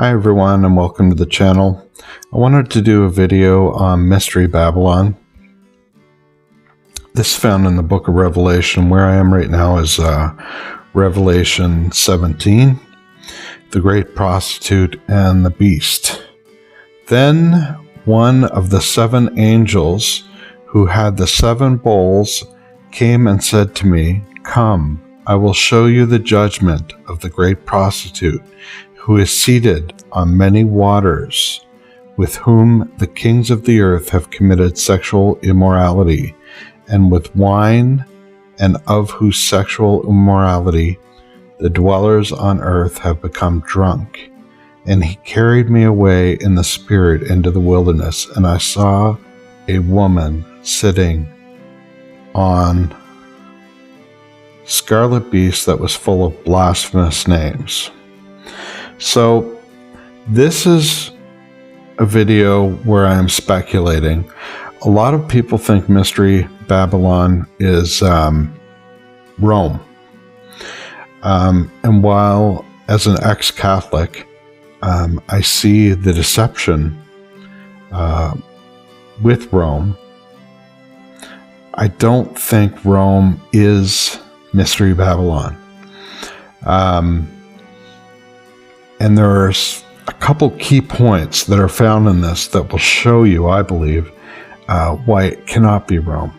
Hi everyone and welcome to the channel. I wanted to do a video on Mystery Babylon. This is found in the book of Revelation. Where I am right now is Revelation 17, the great prostitute and the beast. Then one of the 7 angels who had the 7 bowls came and said to me, "Come, I will show you the judgment of the great prostitute, who is seated on many waters, with whom the kings of the earth have committed sexual immorality, and with wine, and of whose sexual immorality the dwellers on earth have become drunk." And he carried me away in the spirit into the wilderness, and I saw a woman sitting on scarlet beast that was full of blasphemous names. So this is a video where I am speculating. A lot of people think Mystery Babylon is Rome. And while as an ex-Catholic, I see the deception with Rome, I don't think Rome is Mystery Babylon. And there's a couple key points that are found in this that will show you, I believe, why it cannot be Rome.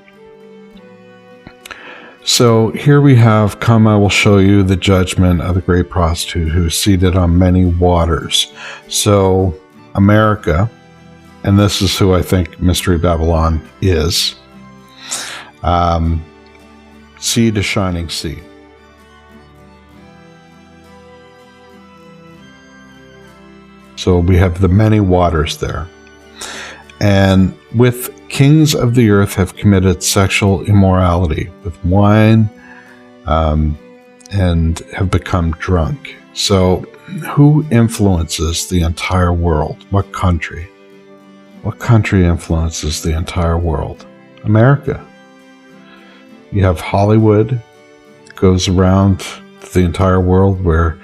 So here we have, "Come, I will show you the judgment of the great prostitute who is seated on many waters." So America, and this is who I think Mystery Babylon is, sea to shining sea. So we have the many waters there. And with kings of the earth have committed sexual immorality with wine, and have become drunk. So who influences the entire world? What country? What country influences the entire world? America. You have Hollywood, goes around the entire world, where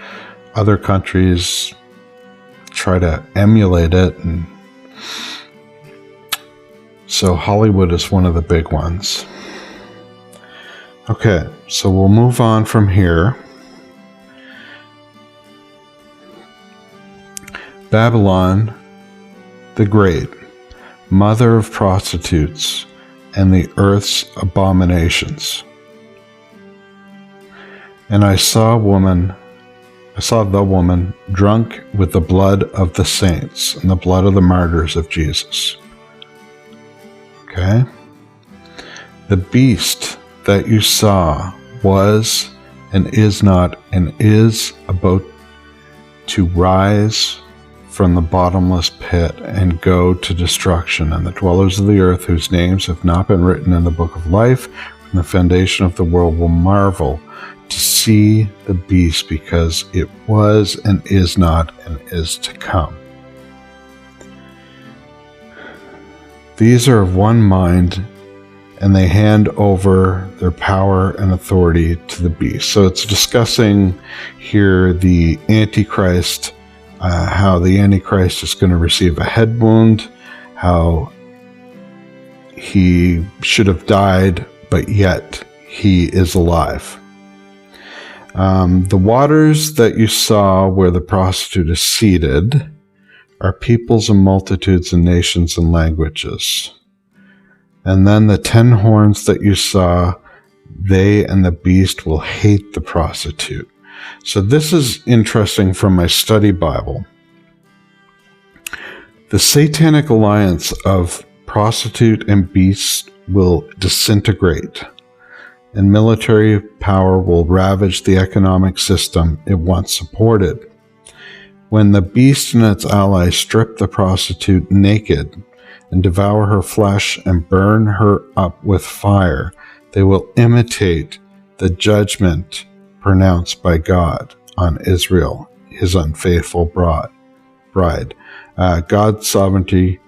other countries try to emulate it, and so Hollywood is one of the big ones. Okay, so we'll move on from here. Babylon the Great, mother of prostitutes and the earth's abominations. And I saw the woman drunk with the blood of the saints and the blood of the martyrs of Jesus. Okay? The beast that you saw was and is not and is about to rise from the bottomless pit and go to destruction, and the dwellers of the earth whose names have not been written in the book of life from the foundation of the world will marvel to see the beast, because it was and is not and is to come. These are of one mind, and they hand over their power and authority to the beast. So it's discussing here the Antichrist, how the Antichrist is going to receive a head wound, how he should have died, but yet he is alive. The waters that you saw where the prostitute is seated are peoples and multitudes and nations and languages. And then the 10 horns that you saw, they and the beast will hate the prostitute. So this is interesting from my study Bible. The satanic alliance of prostitute and beast will disintegrate, and military power will ravage the economic system it once supported. When the beast and its allies strip the prostitute naked and devour her flesh and burn her up with fire, they will imitate the judgment pronounced by God on Israel, his unfaithful bride. God's sovereignty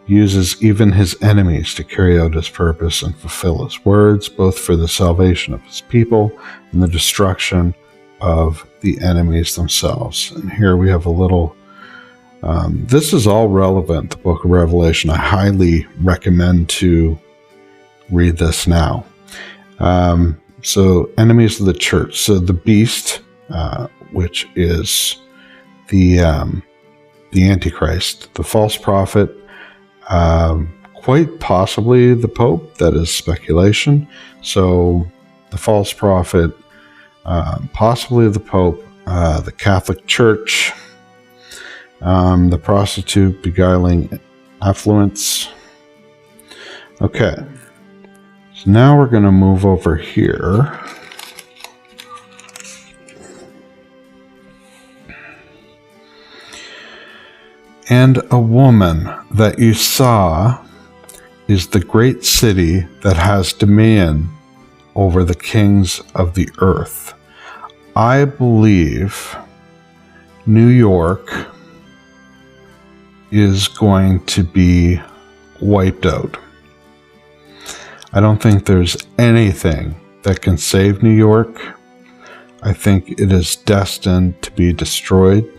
uses even his enemies to carry out his purpose and fulfill his words, both for the salvation of his people and the destruction of the enemies themselves. And here we have a little This is all relevant, the book of Revelation. I highly recommend to read this now. So, enemies of the church. So, the beast, which is the Antichrist, the false prophet, quite possibly the Pope. That is speculation. So, the false prophet, possibly the Pope, the Catholic Church, the prostitute beguiling affluence. Okay, so now we're going to move over here. And a woman that you saw is the great city that has dominion over the kings of the earth. I believe New York is going to be wiped out. I don't think there's anything that can save New York. I think it is destined to be destroyed.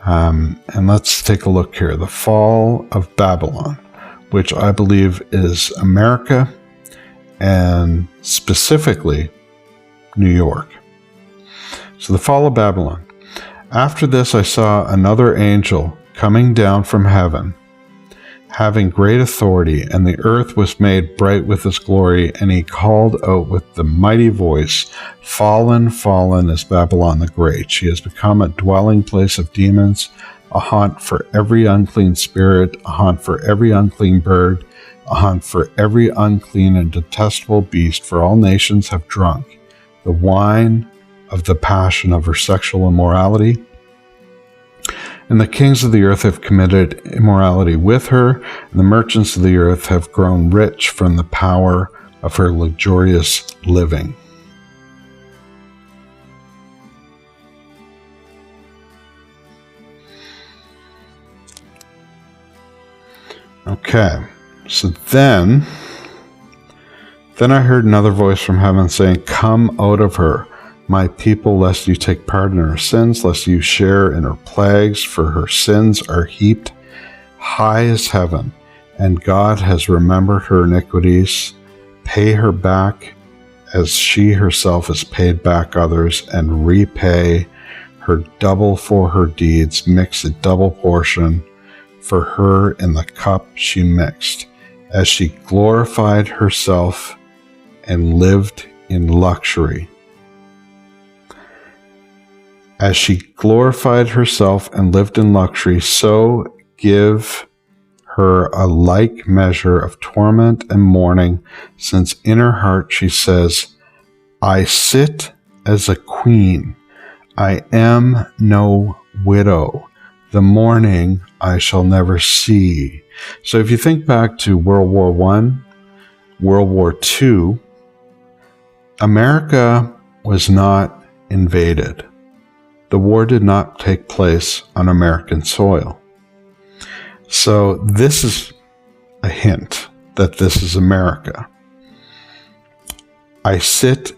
And let's take a look here. The fall of Babylon, which I believe is America and specifically New York. So the fall of Babylon. After this, I saw another angel coming down from heaven, having great authority, and the earth was made bright with his glory, and he called out with the mighty voice, "Fallen, fallen is Babylon the Great. She has become a dwelling place of demons, a haunt for every unclean spirit, a haunt for every unclean bird, a haunt for every unclean and detestable beast, for all nations have drunk the wine of the passion of her sexual immorality. And the kings of the earth have committed immorality with her, and the merchants of the earth have grown rich from the power of her luxurious living." Okay, so then I heard another voice from heaven saying, "Come out of her, my people, lest you take part in her sins, lest you share in her plagues, for her sins are heaped high as heaven, and God has remembered her iniquities. Pay her back as she herself has paid back others, and repay her double for her deeds. Mix a double portion for her in the cup she mixed, as she glorified herself and lived in luxury." As she glorified herself and lived in luxury, so give her a like measure of torment and mourning, since in her heart she says, "I sit as a queen. I am no widow. The mourning I shall never see." So if you think back to World War I, World War II, America was not invaded. The war did not take place on American soil. So this is a hint that this is America. "I sit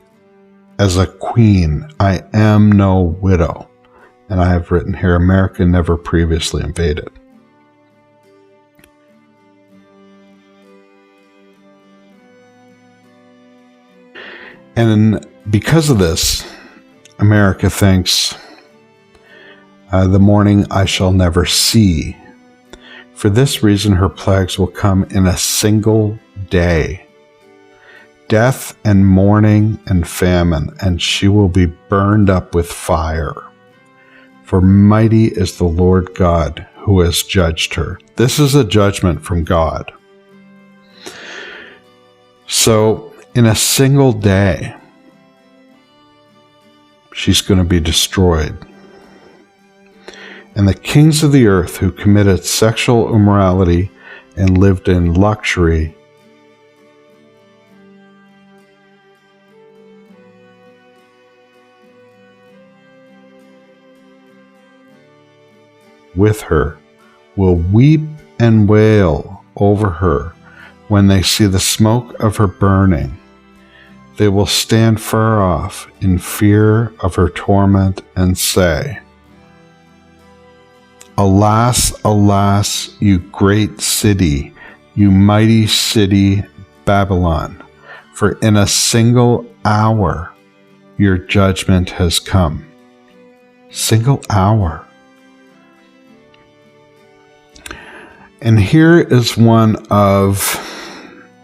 as a queen. I am no widow." And I have written here, America never previously invaded. And because of this, America thinks, "The mourning I shall never see." For this reason, her plagues will come in a single day. Death and mourning and famine, and she will be burned up with fire. For mighty is the Lord God who has judged her. This is a judgment from God. So, in a single day, she's going to be destroyed. And the kings of the earth who committed sexual immorality and lived in luxury with her will weep and wail over her when they see the smoke of her burning. They will stand far off in fear of her torment and say, Alas, alas, you great city, you mighty city, Babylon, for in a single hour your judgment has come. Single hour. And here is one of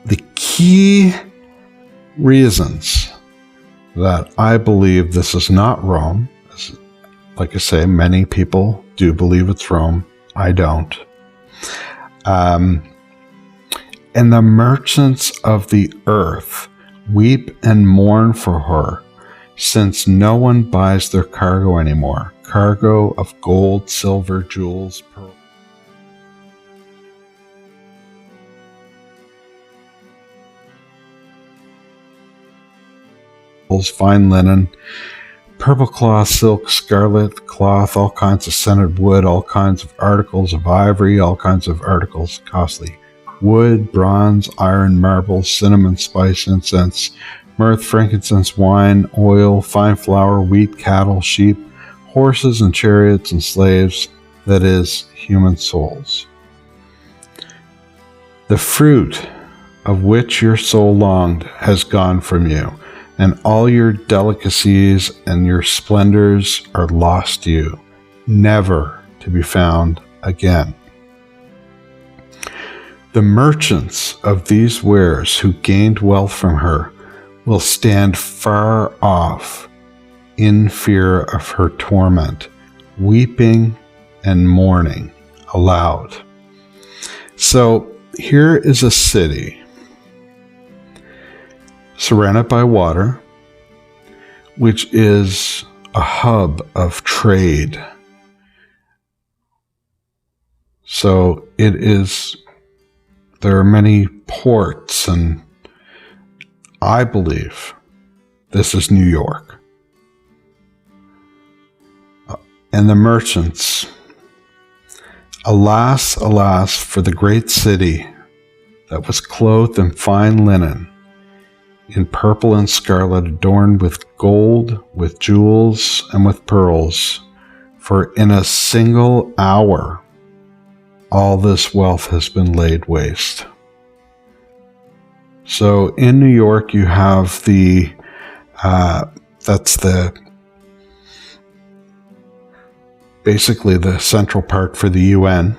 the key reasons that I believe this is not Rome. Like I say, many people do believe it's Rome. I don't. And the merchants of the earth weep and mourn for her, since no one buys their cargo anymore. Cargo of gold, silver, jewels, pearls, fine linen, purple cloth, silk, scarlet cloth, all kinds of scented wood, all kinds of articles of ivory, all kinds of articles costly wood, bronze, iron, marble, cinnamon, spice, incense, myrrh, frankincense, wine, oil, fine flour, wheat, cattle, sheep, horses and chariots and slaves, that is, human souls. The fruit of which your soul longed has gone from you, and all your delicacies and your splendors are lost to you, never to be found again. The merchants of these wares who gained wealth from her will stand far off in fear of her torment, weeping and mourning aloud. So here is a city surrounded by water, which is a hub of trade. So there are many ports, and I believe this is New York. And the merchants, alas, alas, for the great city that was clothed in fine linen, in purple and scarlet, adorned with gold, with jewels, and with pearls, for in a single hour all this wealth has been laid waste. So in New York you have basically the Central Park for the UN.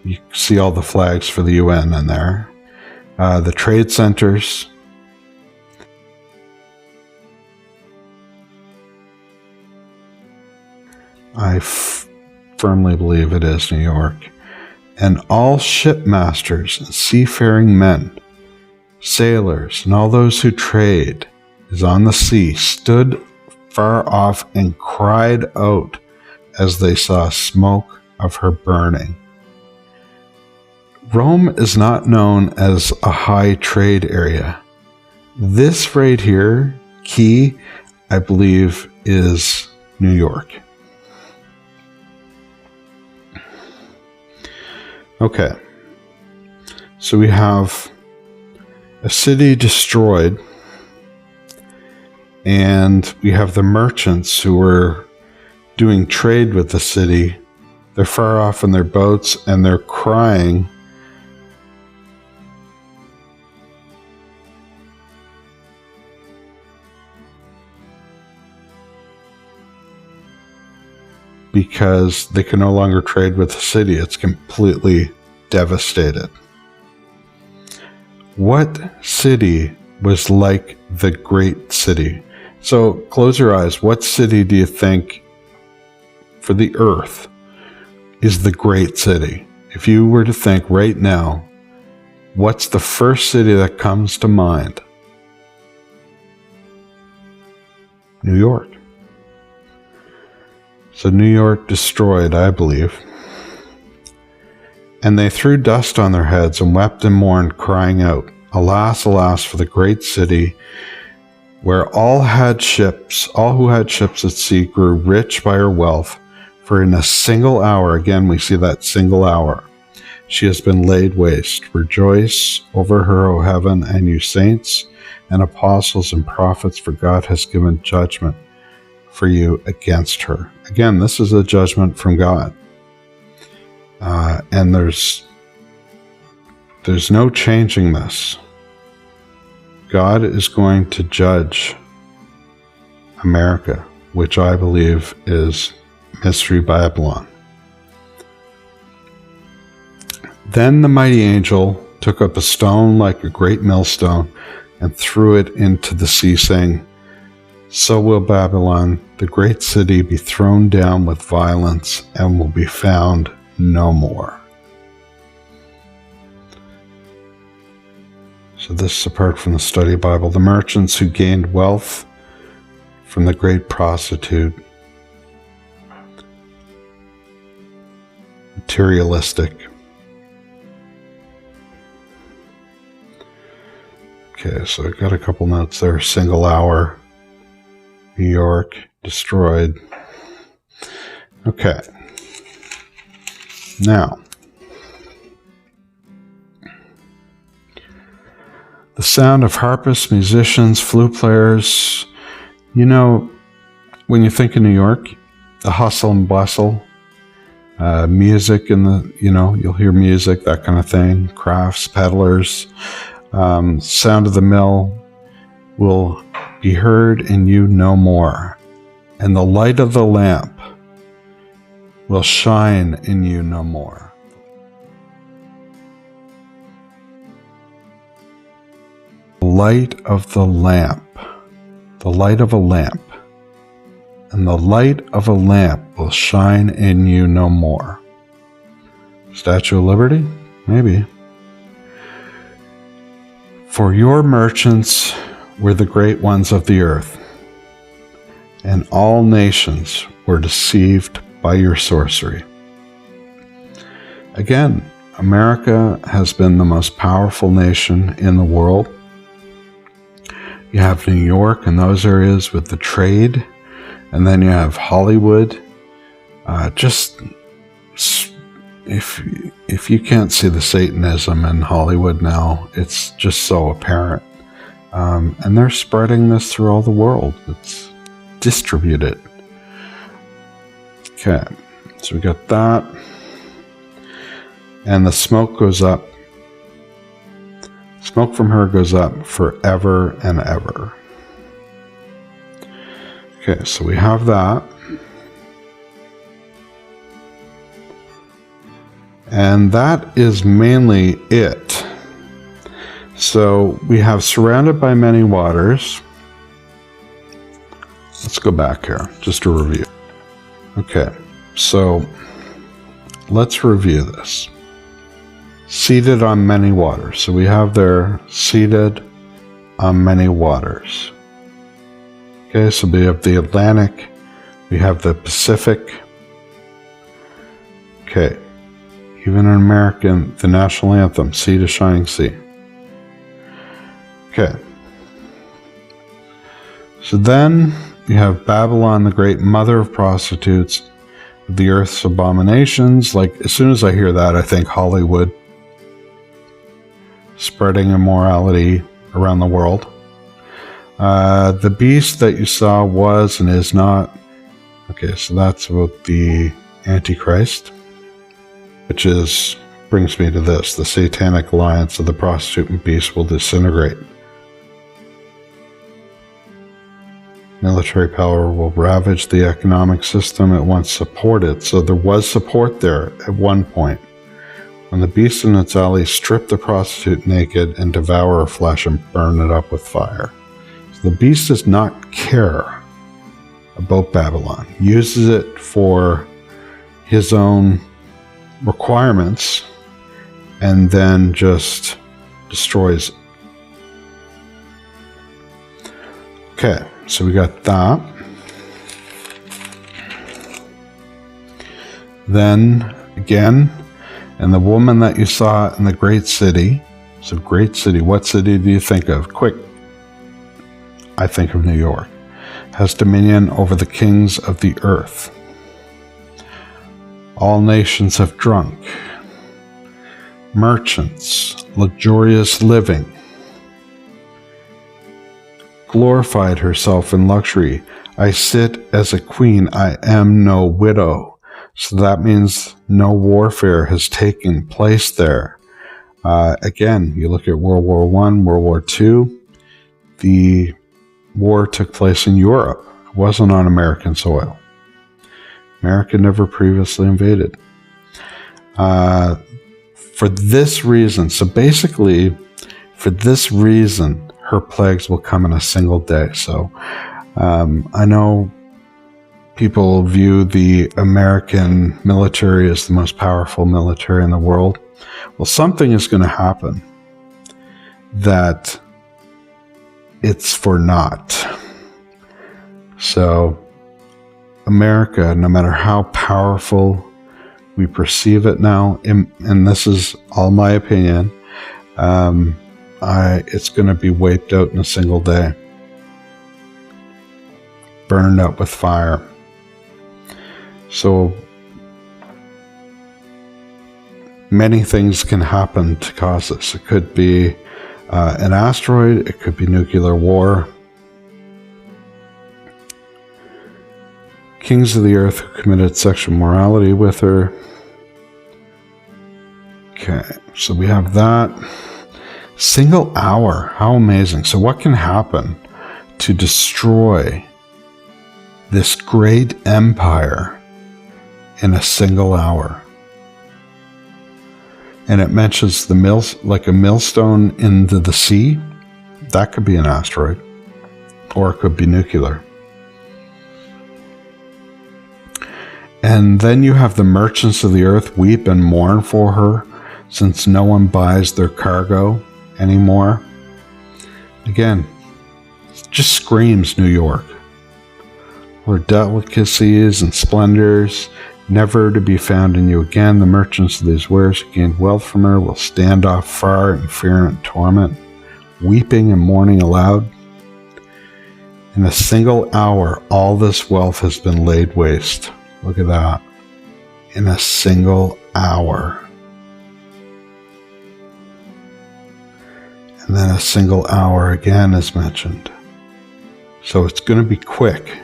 You see all the flags for the UN in there. The trade centers. I firmly believe it is New York. And all shipmasters and seafaring men, sailors, and all those who trade is on the sea, stood far off and cried out as they saw smoke of her burning. Rome is not known as a high trade area. This right here, key, I believe, is New York. Okay, so we have a city destroyed, and we have the merchants who were doing trade with the city. They're far off in their boats, and they're crying because they can no longer trade with the city. It's completely devastated. What city was like the great city? So close your eyes. What city do you think for the earth is the great city? If you were to think right now, what's the first city that comes to mind? New York. So New York destroyed, I believe. And they threw dust on their heads and wept and mourned, crying out, alas, alas, for the great city, where all who had ships at sea grew rich by her wealth, for in a single hour, again we see that single hour, she has been laid waste. Rejoice over her, O heaven, and you saints and apostles and prophets, for God has given judgment for you against her. Again, this is a judgment from God. And there's no changing this. God is going to judge America, which I believe is Mystery Babylon. Then the mighty angel took up a stone like a great millstone and threw it into the sea, saying, "So will Babylon, the great city, be thrown down with violence and will be found no more." So this is apart from the study Bible. The merchants who gained wealth from the great prostitute, materialistic. Okay, so I got a couple notes there. Single hour, New York, destroyed. Okay. Now, the sound of harpists, musicians, flute players. You know, when you think of New York, the hustle and bustle, music in the, you'll hear music, that kind of thing, crafts, peddlers, sound of the mill will be heard in you no more, and the light of the lamp will shine in you no more. The light of the lamp, the light of a lamp, and the light of a lamp will shine in you no more. Statue of Liberty? Maybe. For your merchants were the great ones of the earth, and all nations were deceived by your sorcery. Again, America has been the most powerful nation in the world. You have New York and those areas with the trade, and then you have Hollywood. If you can't see the Satanism in Hollywood now, it's just so apparent. And they're spreading this through all the world. It's distributed. Okay, so we got that. And the smoke goes up. Smoke from her goes up forever and ever. Okay, so we have that. And that is mainly it. So we have surrounded by many waters. Let's go back here, just to review. Okay, so let's review this. Seated on many waters. So we have there, seated on many waters. Okay, so we have the Atlantic, we have the Pacific. Okay, even in American, the national anthem, Sea to Shining Sea. Okay. So then you have Babylon, the great mother of prostitutes, the earth's abominations. Like, as soon as I hear that, I think Hollywood, spreading immorality around the world. The beast that you saw was and is not. Okay, so that's about the Antichrist, which brings me to this. The satanic alliance of the prostitute and beast will disintegrate. Military power will ravage the economic system it once supported. So there was support there at one point. When the beast and its allies strip the prostitute naked and devour her flesh and burn it up with fire. So the beast does not care about Babylon. He uses it for his own requirements and then just destroys it. Okay, so we got that. Then again, and the woman that you saw in the great city. So great city, what city do you think of? Quick. I think of New York. Has dominion over the kings of the earth. All nations have drunk. Merchants, luxurious living. glorified herself in luxury. I sit as a queen, I am no widow. So that means no warfare has taken place there. Again, you look at World War I, World War II, the war took place in Europe. It wasn't on American soil. America never previously invaded. For this reason, so basically, for this reason, her plagues will come in a single day. So I know people view the American military as the most powerful military in the world. Well, something is going to happen that it's for naught. So America, no matter how powerful we perceive it now, and this is all my opinion, it's going to be wiped out in a single day. Burned up with fire. So many things can happen to cause this. It could be an asteroid, it could be nuclear war. Kings of the earth who committed sexual morality with her. Okay, so we have that. Single hour, how amazing. So what can happen to destroy this great empire in a single hour? And it mentions the like a millstone into the sea. That could be an asteroid, or it could be nuclear. And then you have the merchants of the earth weep and mourn for her, since no one buys their cargo anymore. Again, it just screams New York, where delicacies and splendors never to be found in you again. The merchants of these wares who gained wealth from her will stand off far in fear and torment, weeping and mourning aloud. In a single hour, all this wealth has been laid waste. Look at that. In a single hour. And then a single hour again is mentioned. So it's going to be quick.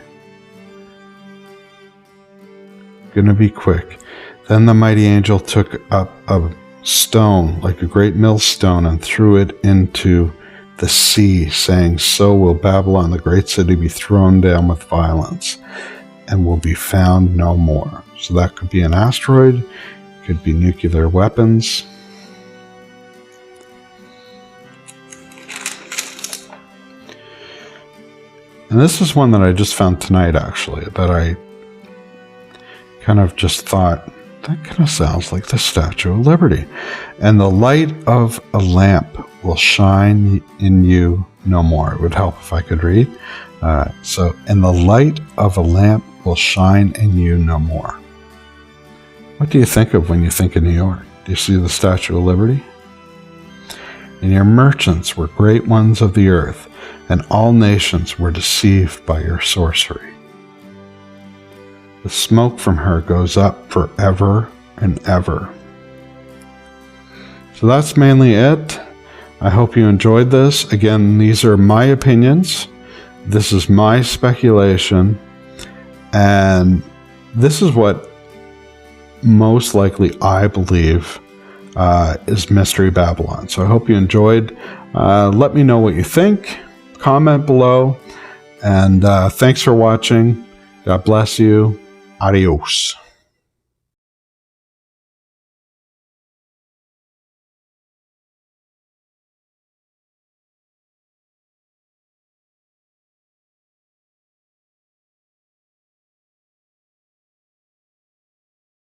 Going to be quick. Then the mighty angel took up a stone, like a great millstone, and threw it into the sea, saying, so will Babylon, the great city, be thrown down with violence, and will be found no more. So that could be an asteroid, could be nuclear weapons. And this is one that I just found tonight, actually, that I kind of just thought, that kind of sounds like the Statue of Liberty. And the light of a lamp will shine in you no more. It would help if I could read. And the light of a lamp will shine in you no more. What do you think of when you think of New York? Do you see the Statue of Liberty? And your merchants were great ones of the earth, and all nations were deceived by your sorcery. The smoke from her goes up forever and ever. So that's mainly it. I hope you enjoyed this. Again, these are my opinions. This is my speculation. And this is what most likely I believe is Mystery Babylon. So I hope you enjoyed. Let me know what you think. Comment below. And thanks for watching. God bless you. Adios.